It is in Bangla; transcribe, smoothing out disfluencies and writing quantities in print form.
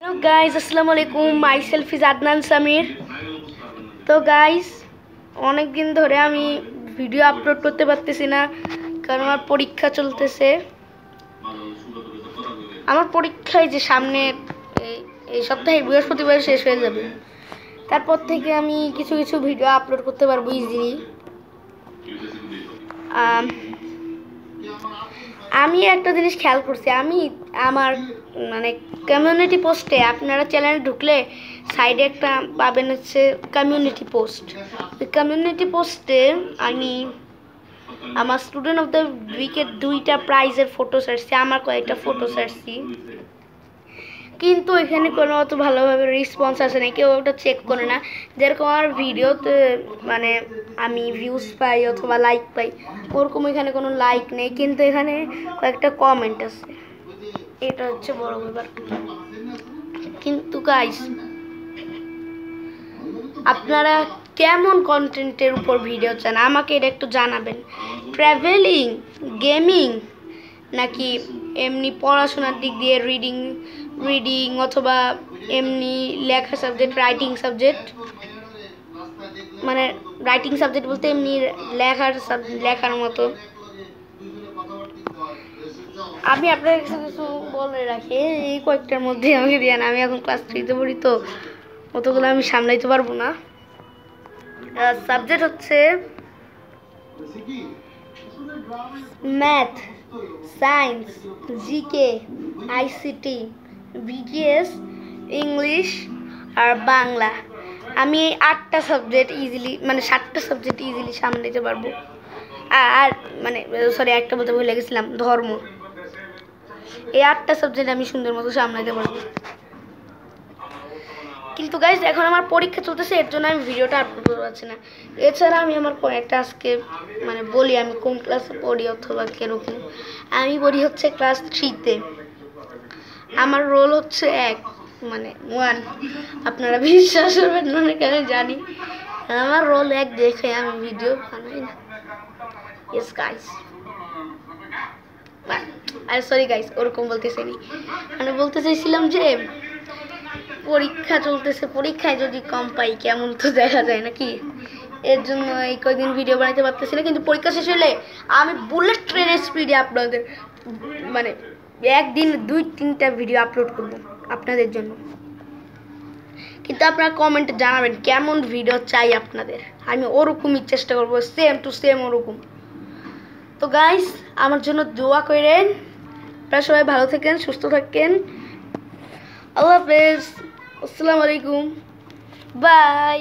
Hello guys, আসসালামু আলাইকুম। Myself is Adnan Samir. তো গাইস, অনেক দিন ধরে আমি ভিডিও আপলোড করতে পারতেছি না, কারণ আমার পরীক্ষা চলতেছে। আমার পরীক্ষায় যে সামনে এই সপ্তাহে বৃহস্পতিবার শেষ হয়ে যাবে, তারপর থেকে আমি কিছু কিছু ভিডিও আপলোড করতে পারবো ইজিলি। আমি একটা জিনিস খেয়াল করছি, আমি আমার মানে কমিউনিটি পোস্টে, আপনারা চ্যানেলে ঢুকলে সাইডে একটা পাবেন হচ্ছে কমিউনিটি পোস্ট। ওই কমিউনিটি পোস্টে আমি আমার স্টুডেন্ট অফ দ্য উইকের 2টা প্রাইজের ফটো ছাড়ছি, আমার কয়েকটা ফটো ছাড়ছি, কিন্তু এখানে কোনো অত ভালোভাবে রেসপন্স আসে না, কেউ ওটা চেক করে না। যেরকম আমার ভিডিওতে মানে আমি ভিউজ পাই অথবা লাইক পাই, ওরকম এখানে কোনো লাইক নেই, কিন্তু এখানে কয়েকটা কমেন্ট আছে। এটা হচ্ছে বড় ব্যাপার। কিন্তু গাইস, আপনারা কেমন কন্টেন্টের উপর ভিডিও চান আমাকে এটা একটু জানাবেন। ট্রাভেলিং, গেমিং, নাকি এমনি পড়াশোনার দিক দিয়ে রিডিং অথবা এমনি লেখা সাবজেক্ট, রাইটিং সাবজেক্ট, মানে রাইটিং সাবজেক্ট বলতে এমনি লেখার মতো। আমি আপনার কিছু কিছু বলে রাখি, এই কয়েকটার মধ্যে আমাকে দিয়ে না, আমি এখন ক্লাস 3-তে পড়ি, তো অতগুলো আমি সামলাইতে পারবো না। সাবজেক্ট হচ্ছে math, science, GK, ICT, BGS, English আর বাংলা। আমি এই 8টা সাবজেক্ট ইজিলি, মানে 7টা সাবজেক্ট ইজিলি সামলাইতে পারবো। আর মানে সরি, একটা বলতে ভুলে গেছিলাম, ধর্ম। এই 8টা সাবজেক্ট আমি সুন্দর মতো সামলাইতে পারবো। কিন্তু গাইজ, এখন আমার পরীক্ষা চলতেছে, এর জন্য আমি ভিডিওটা আপলোড করতে পারছি না। এছাড়া আমি আমার কয়েকটা আজকে মানে বলি আমি কোন ক্লাসে পড়ি অথবা কীরকম। আমি পড়ি হচ্ছে ক্লাস 3-তে। আমার রোল হচ্ছে 1, মানে 1। আপনারা বিশ্বাস করবেন না, কেন জানি আমার রোল 1 দেখে আমি ভিডিও বানাই না। ইয়েস গাইজ, আর সরি গাইজ, ওরকম বলতে চাইনি। মানে বলতে চাইছিলাম যে পরীক্ষা চলতেছে, পরীক্ষায় যদি কম পাই কেমন তো দেখা যায় নাকি, এর জন্য এই কয়েকদিন ভিডিও বানাইতে পারতেছি না। কিন্তু পরীক্ষা শেষ হলে আমি বুলেট ট্রেনের স্পিডে আপনাদের মানে একদিন 2-3টা ভিডিও আপলোড করব আপনাদের জন্য। কিন্তু আপনারা কমেন্টে জানাবেন কেমন ভিডিও চাই আপনাদের, আমি ওরকমই চেষ্টা করবো, সেম টু সেম ওরকম। তো গাইস, আমার জন্য দোয়া করেন। আপনারা সবাই ভালো থাকেন, সুস্থ থাকেন। আল্লাহ হাফেজ, আসসালামু আলাইকুম, বাই।